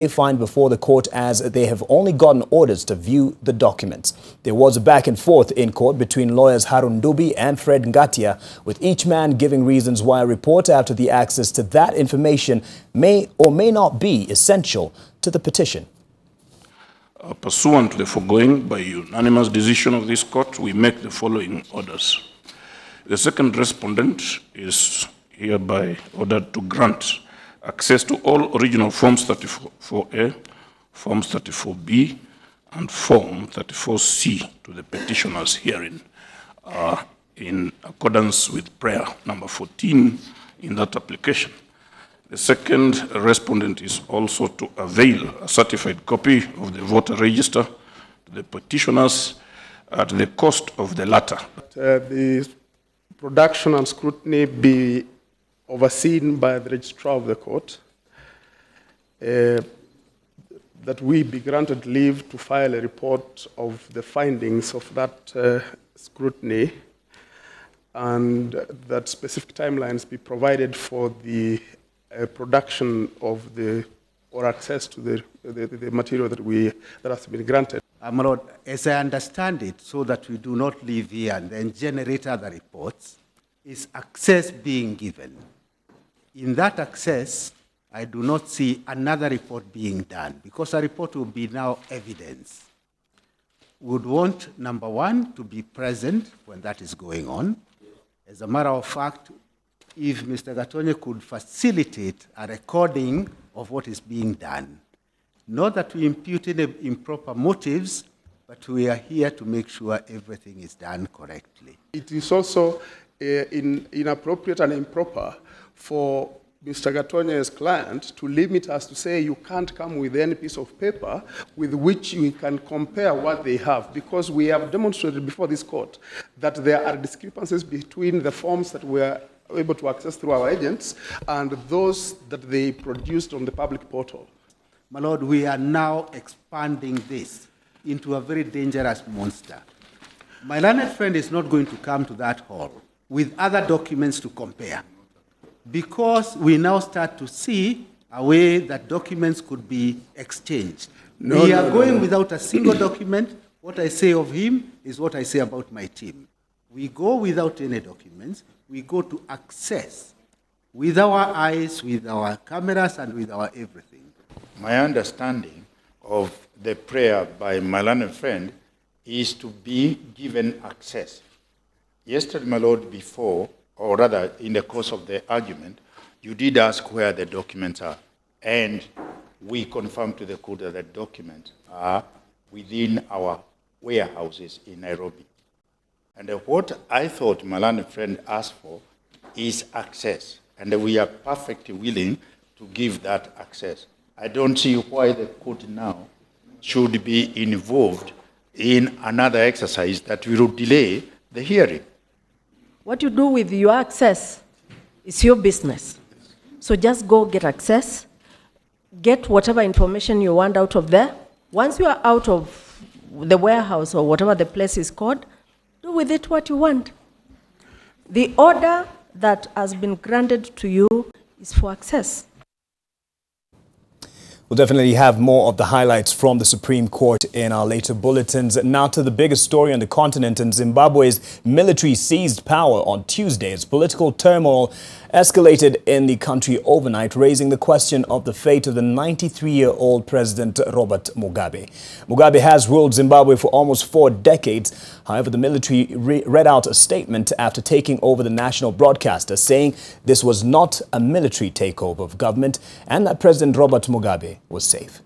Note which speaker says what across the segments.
Speaker 1: find before the court as they have only gotten orders to view the documents. There was a back and forth in court between lawyers Harun Dubi and Fred Ngatia, with each man giving reasons why a report after the access to that information may or may not be essential to the petition.
Speaker 2: Pursuant to the foregoing, by unanimous decision of this court, we make the following orders. The second respondent is hereby ordered to grant access to all original Forms 34A, Forms 34B, and Form 34C to the petitioner's hearing in accordance with prayer number 14 in that application. The second respondent is also to avail a certified copy of the voter register to the petitioners at the cost of the latter.
Speaker 3: The production and scrutiny be overseen by the registrar of the court, that we be granted leave to file a report of the findings of that scrutiny, and that specific timelines be provided for the production of or access to the material that has been granted.
Speaker 4: My Lord, as I understand it, so that we do not leave here and then generate other reports, is access being given. In that access, I do not see another report being done, because a report will be now evidence. We would want, number one, to be present when that is going on. As a matter of fact, if Mr. Gatonye could facilitate a recording of what is being done. Not that we impute any improper motives, but we are here to make sure everything is done correctly.
Speaker 3: It is also inappropriate and improper for Mr. Gatonye's client to limit us to say you can't come with any piece of paper with which we can compare what they have, because we have demonstrated before this court that there are discrepancies between the forms that we are able to access through our agents and those that they produced on the public portal.
Speaker 4: My Lord, we are now expanding this into a very dangerous monster. My learned friend is not going to come to that hall with other documents to compare, because we now start to see a way that documents could be exchanged. We are going without a single document. What I say of him is what I say about my team. We go without any documents. We go to access with our eyes, with our cameras, and with our everything.
Speaker 5: My understanding of the prayer by my learned friend is to be given access. Yesterday, my Lord, before, or rather in the course of the argument, you did ask where the documents are, and we confirmed to the court that the documents are within our warehouses in Nairobi. And what I thought my learned friend asked for is access, and we are perfectly willing to give that access. I don't see why the court now should be involved in another exercise that will delay the hearing.
Speaker 6: What you do with your access is your business. So just go get access, get whatever information you want out of there. Once you are out of the warehouse or whatever the place is called, do with it what you want. The order that has been granted to you is for access.
Speaker 1: We'll definitely have more of the highlights from the Supreme Court in our later bulletins. Now to the biggest story on the continent. In Zimbabwe's military seized power on Tuesday as political turmoil escalated in the country overnight, raising the question of the fate of the 93-year-old President Robert Mugabe. Mugabe has ruled Zimbabwe for almost 4 decades. However, the military read out a statement after taking over the national broadcaster, saying this was not a military takeover of government and that President Robert Mugabe was safe.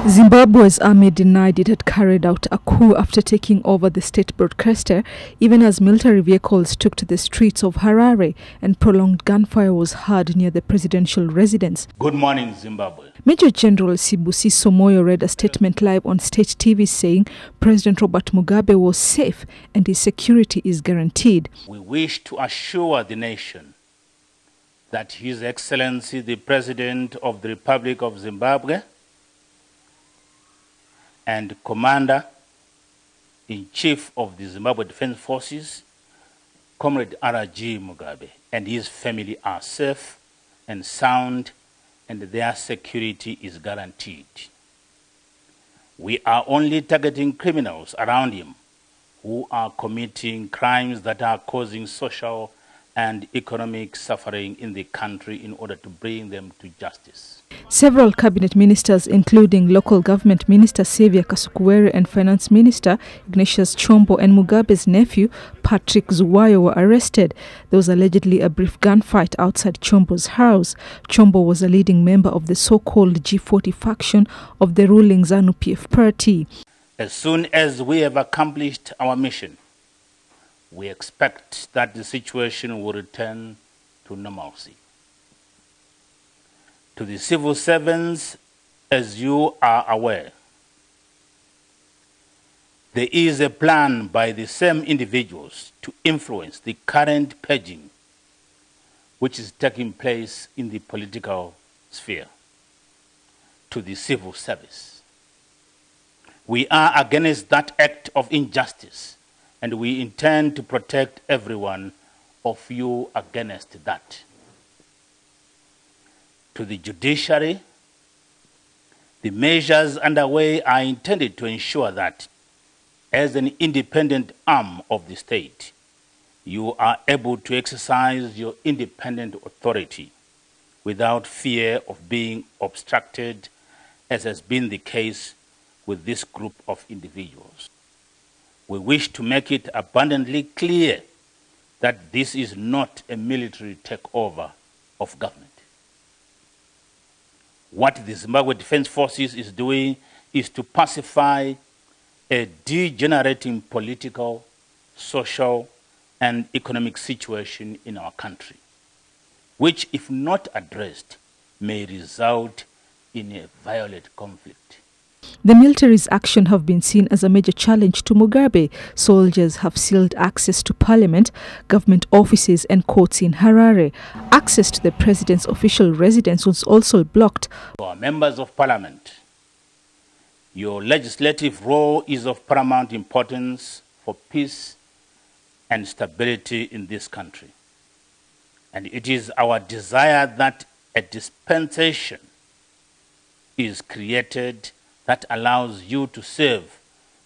Speaker 7: Zimbabwe's army denied it had carried out a coup after taking over the state broadcaster, even as military vehicles took to the streets of Harare and prolonged gunfire was heard near the presidential residence.
Speaker 8: Good morning, Zimbabwe.
Speaker 7: Major General Sibusi Somoyo read a statement live on state TV saying President Robert Mugabe was safe and his security is guaranteed.
Speaker 8: We wish to assure the nation that His Excellency, the President of the Republic of Zimbabwe, and Commander-in-Chief of the Zimbabwe Defense Forces, Comrade R.G. Mugabe, and his family are safe and sound and their security is guaranteed. We are only targeting criminals around him who are committing crimes that are causing social and economic suffering in the country in order to bring them to justice.
Speaker 7: Several cabinet ministers, including local government minister Xavier Kasukuwere and finance minister Ignatius Chombo and Mugabe's nephew Patrick Zuwayo were arrested. There was allegedly a brief gunfight outside Chombo's house. Chombo was a leading member of the so-called G40 faction of the ruling ZANU-PF party.
Speaker 8: As soon as we have accomplished our mission, we expect that the situation will return to normalcy. To the civil servants, as you are aware, there is a plan by the same individuals to influence the current purging which is taking place in the political sphere to the civil service. We are against that act of injustice, and we intend to protect everyone of you against that. To the judiciary, the measures underway are intended to ensure that, as an independent arm of the state, you are able to exercise your independent authority without fear of being obstructed, as has been the case with this group of individuals. We wish to make it abundantly clear that this is not a military takeover of government. What the Zimbabwe Defense Forces is doing is to pacify a degenerating political, social, and economic situation in our country, which, if not addressed, may result in a violent conflict.
Speaker 7: The military's action have been seen as a major challenge to Mugabe. Soldiers have sealed access to parliament, government offices and courts in Harare. Access to the president's official residence was also blocked.
Speaker 8: For members of parliament, your legislative role is of paramount importance for peace and stability in this country. And it is our desire that a dispensation is created that allows you to serve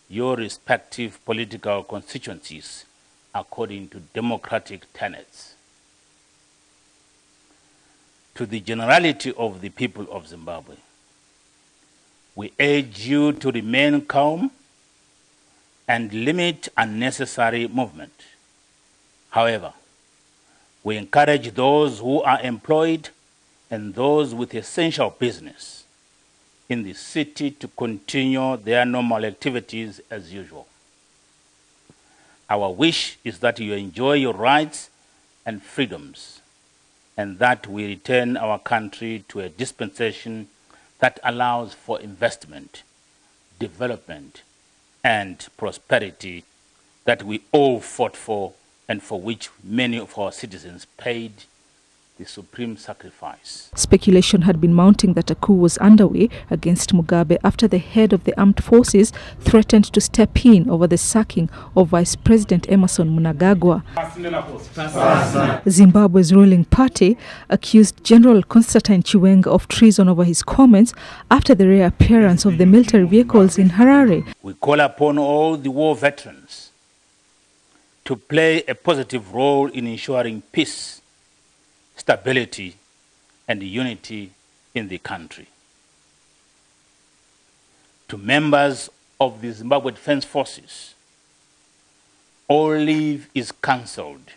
Speaker 8: your respective political constituencies according to democratic tenets. To the generality of the people of Zimbabwe, we urge you to remain calm and limit unnecessary movement. However, we encourage those who are employed and those with essential business in the city to continue their normal activities as usual. Our wish is that you enjoy your rights and freedoms, and that we return our country to a dispensation that allows for investment, development, and prosperity that we all fought for and for which many of our citizens paid the supreme sacrifice.
Speaker 7: Speculation had been mounting that a coup was underway against Mugabe after the head of the armed forces threatened to step in over the sacking of Vice President Emerson Mnangagwa. Zimbabwe's ruling party accused General Constantine Chiwenga of treason over his comments after the reappearance of the military vehicles in Harare.
Speaker 8: We call upon all the war veterans to play a positive role in ensuring peace, stability, and unity in the country. To members of the Zimbabwe Defense Forces, all leave is cancelled,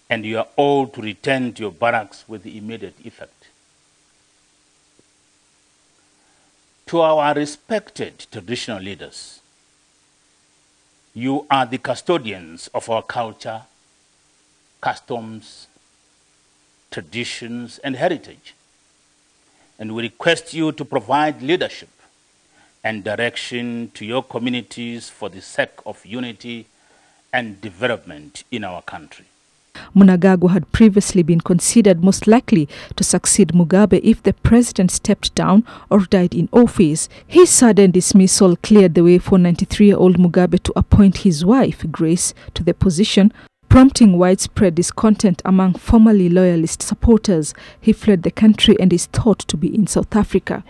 Speaker 8: and you are all to return to your barracks with immediate effect. To our respected traditional leaders, you are the custodians of our culture, customs, traditions, and heritage. And we request you to provide leadership and direction to your communities for the sake of unity and development in our country.
Speaker 7: Mnangagwa had previously been considered most likely to succeed Mugabe if the president stepped down or died in office. His sudden dismissal cleared the way for 93-year-old Mugabe to appoint his wife, Grace, to the position. prompting widespread discontent among formerly loyalist supporters. He fled the country and is thought to be in South Africa.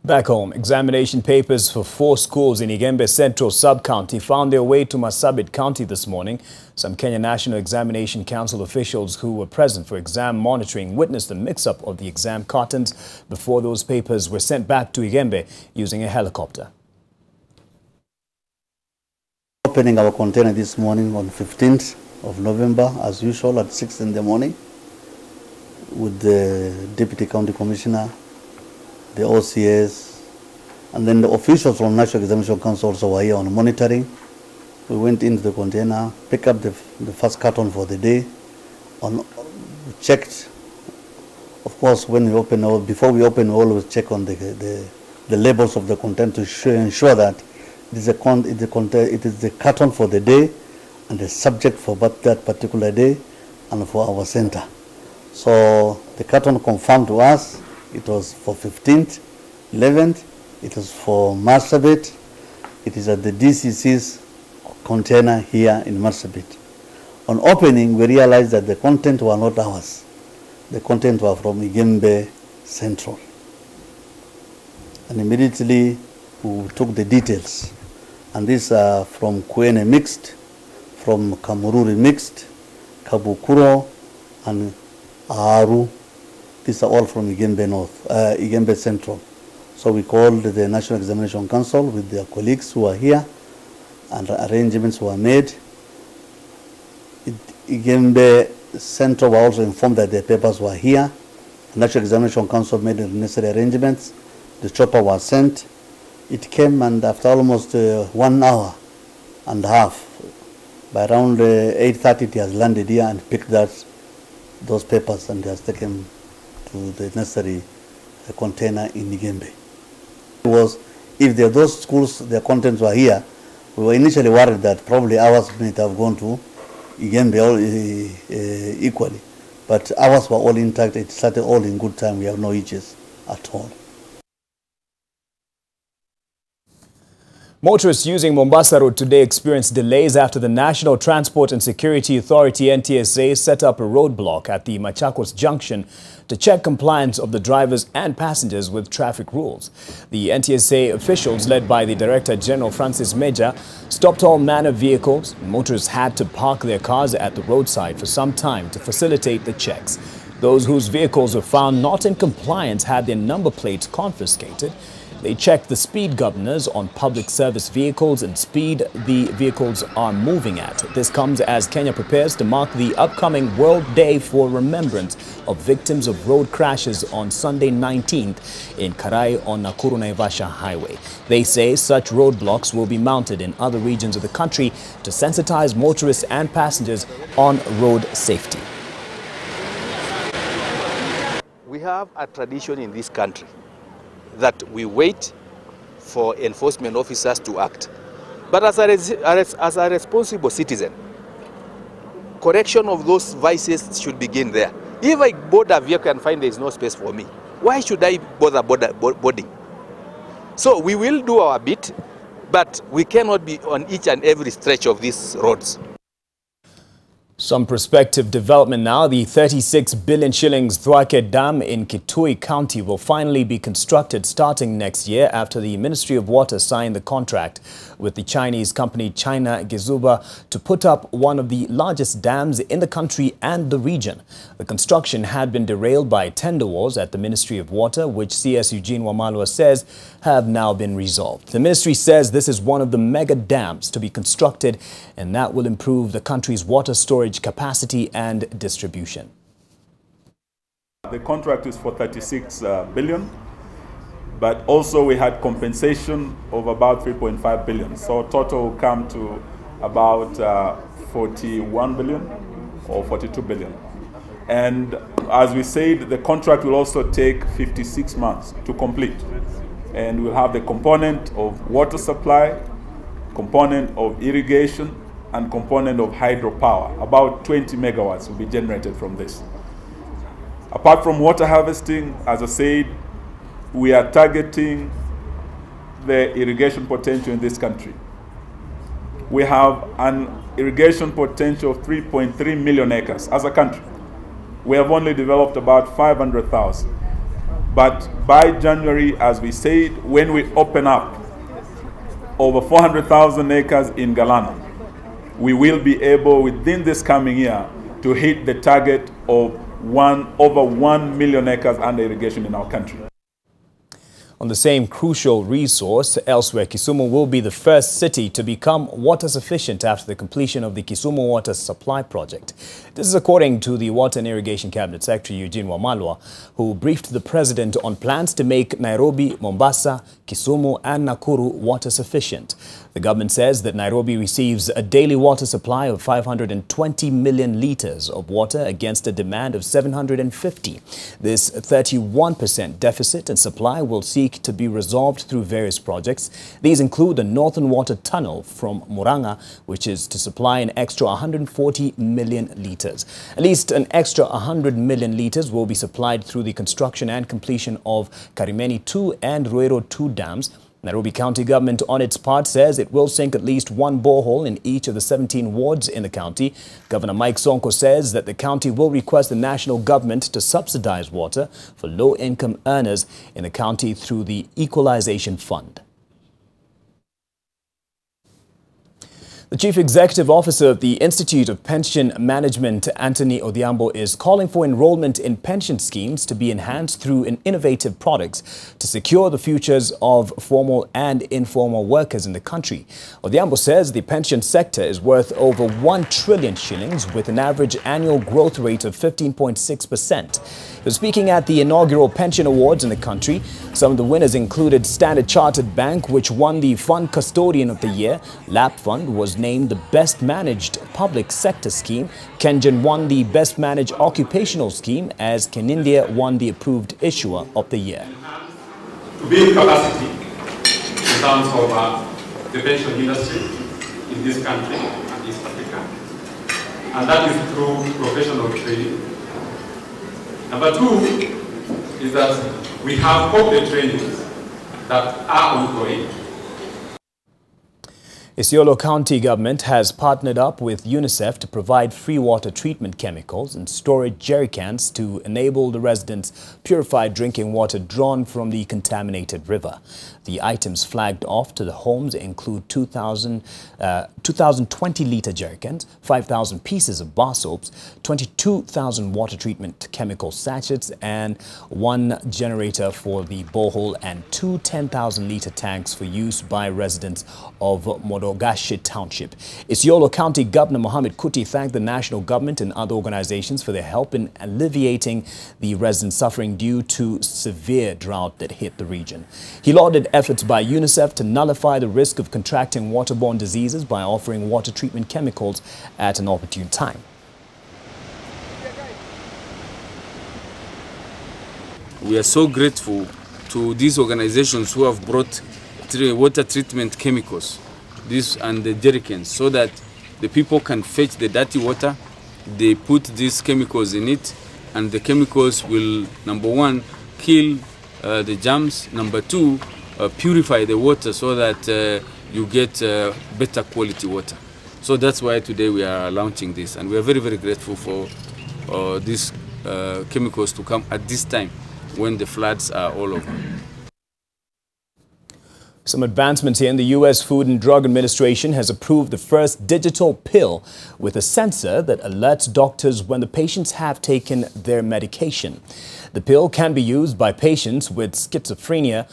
Speaker 1: Back home, examination papers for 4 schools in Igembe Central Sub-County found their way to Marsabit County this morning. Some Kenya National Examination Council officials who were present for exam monitoring witnessed the mix-up of the exam cartons before those papers were sent back to Igembe using a helicopter.
Speaker 9: Opening our container this morning on 15th of November, as usual, at 6 in the morning, with the Deputy County Commissioner, the OCS, and then the officials from National Examination Council also were here on monitoring. We went into the container, picked up the first carton for the day, we checked. Of course, when we open, before we open, we always check on the labels of the content to ensure that it is the carton for the day and the subject for that particular day and for our center. So the carton confirmed to us. It was for 15th, 11th, it was for Marsabit. It is at the DCC's container here in Marsabit. On opening, we realized that the content were not ours. The content were from Igembe Central. And immediately we took the details. And these are from Kwene mixed, from Kamururi mixed, Kabukuro, and Aru. These are all from Igembe North, Igembe Central. So we called the National Examination Council with their colleagues who are here, and arrangements were made. Igembe Central were also informed that their papers were here. The National Examination Council made the necessary arrangements. The chopper was sent. It came, and after almost 1 hour and a half, by around 8:30, it has landed here and picked those papers and has taken to the necessary container in Igembe. It was, if those schools, their contents were here, we were initially worried that probably ours might have gone to Igembe equally. But ours were all intact. It started all in good time. We have no issues at all.
Speaker 1: Motorists using Mombasa Road today experienced delays after the National Transport and Security Authority (NTSA) set up a roadblock at the Machakos Junction to check compliance of the drivers and passengers with traffic rules. The NTSA officials, led by the Director General Francis Major, stopped all manner of vehicles. Motorists had to park their cars at the roadside for some time to facilitate the checks. Those whose vehicles were found not in compliance had their number plates confiscated. They checked the speed governors on public service vehicles and speed the vehicles are moving at. This comes as Kenya prepares to mark the upcoming World Day for Remembrance of Victims of Road Crashes on Sunday 19th in Karai on Nakuru-Naivasha Highway. They say such roadblocks will be mounted in other regions of the country to sensitize motorists and passengers on road safety.
Speaker 10: We have a tradition in this country that we wait for enforcement officers to act. But as a responsible citizen, correction of those vices should begin there. If I board a vehicle and find there is no space for me, why should I bother boarding? So we will do our bit, but we cannot be on each and every stretch of these roads.
Speaker 1: Some prospective development now. The 36 billion shillings Thwake Dam in Kitui County will finally be constructed starting next year after the Ministry of Water signed the contract with the Chinese company China Gezuba to put up one of the largest dams in the country and the region. The construction had been derailed by tender wars at the Ministry of Water, which CS Eugene Wamalwa says have now been resolved. The ministry says this is one of the mega dams to be constructed, and that will improve the country's water storage capacity and distribution.
Speaker 11: The contract is for 36 billion, but also we had compensation of about 3.5 billion. So total will come to about 41 billion or 42 billion. And as we said, the contract will also take 56 months to complete. And we'll have the component of water supply, component of irrigation, and component of hydropower. About 20 megawatts will be generated from this. Apart from water harvesting, as I said, we are targeting the irrigation potential in this country. we have an irrigation potential of 3.3 million acres as a country. We have only developed about 500,000. But by January, as we said, when we open up over 400,000 acres in Galana, we will be able, within this coming year, to hit the target of over 1 million acres under irrigation in our country.
Speaker 1: On the same crucial resource, elsewhere, Kisumu will be the first city to become water sufficient after the completion of the Kisumu Water Supply Project. This is according to the Water and Irrigation Cabinet Secretary Eugene Wamalwa, who briefed the President on plans to make Nairobi, Mombasa, Kisumu and Nakuru water sufficient. The government says that Nairobi receives a daily water supply of 520 million litres of water against a demand of 750. This 31% deficit in supply will seek to be resolved through various projects. These include the Northern Water Tunnel from Murang'a, which is to supply an extra 140 million litres. At least an extra 100 million litres will be supplied through the construction and completion of Karimeni 2 and Ruiru 2 dams. Nairobi County government on its part says it will sink at least one borehole in each of the 17 wards in the county. Governor Mike Sonko says that the county will request the national government to subsidize water for low-income earners in the county through the Equalization Fund. The Chief Executive Officer of the Institute of Pension Management, Anthony Odhiambo, is calling for enrollment in pension schemes to be enhanced through innovative products to secure the futures of formal and informal workers in the country. Odhiambo says the pension sector is worth over 1 trillion shillings with an average annual growth rate of 15.6%. He was speaking at the inaugural pension awards in the country. Some of the winners included Standard Chartered Bank, which won the Fund Custodian of the Year. LAP Fund was named the Best Managed Public Sector Scheme. Kengen won the Best Managed Occupational Scheme, as Kenindia won the Approved Issuer of the Year.
Speaker 12: To build capacity in terms of the pension industry in this country and East Africa, and that is through professional training. Number two is that we have corporate trainings that are ongoing.
Speaker 1: Isiolo County government has partnered up with UNICEF to provide free water treatment chemicals and storage jerrycans to enable the residents purified drinking water drawn from the contaminated river. The items flagged off to the homes include 2,020 litre jerrycans, 5,000 pieces of bar soaps, 22,000 water treatment chemical sachets, and 1 generator for the borehole and 2 10,000 litre tanks for use by residents of Modogashe Township. Isiolo County Governor Mohammed Kuti thanked the national government and other organizations for their help in alleviating the residents suffering due to severe drought that hit the region. He lauded efforts by UNICEF to nullify the risk of contracting waterborne diseases by offering water treatment chemicals at an opportune time.
Speaker 13: We are so grateful to these organizations who have brought water treatment chemicals, and the jerrycans, so that the people can fetch the dirty water. They put these chemicals in it, and the chemicals will, number one, kill the germs, number two, purify the water so that you get better quality water. So that's why today we are launching this, and we are very, very grateful for these chemicals to come at this time when the floods are all over.
Speaker 1: Some advancements here in the U.S. Food and Drug Administration has approved the first digital pill with a sensor that alerts doctors when the patients have taken their medication. The pill can be used by patients with schizophrenia,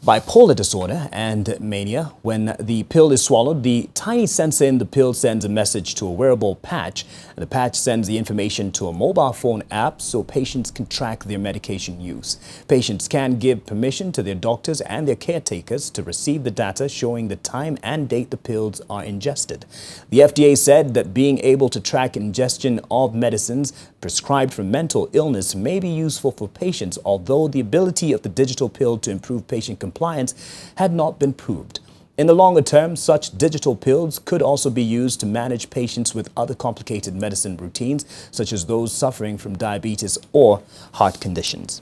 Speaker 1: bipolar disorder and mania. When the pill is swallowed, the tiny sensor in the pill sends a message to a wearable patch, and the patch sends the information to a mobile phone app so patients can track their medication use. Patients can give permission to their doctors and their caretakers to receive the data showing the time and date the pills are ingested. The FDA said that being able to track ingestion of medicines prescribed for mental illness may be useful for patients, although the ability of the digital pill to improve patient compliance had not been proved. In the longer term, such digital pills could also be used to manage patients with other complicated medicine routines, such as those suffering from diabetes or heart conditions.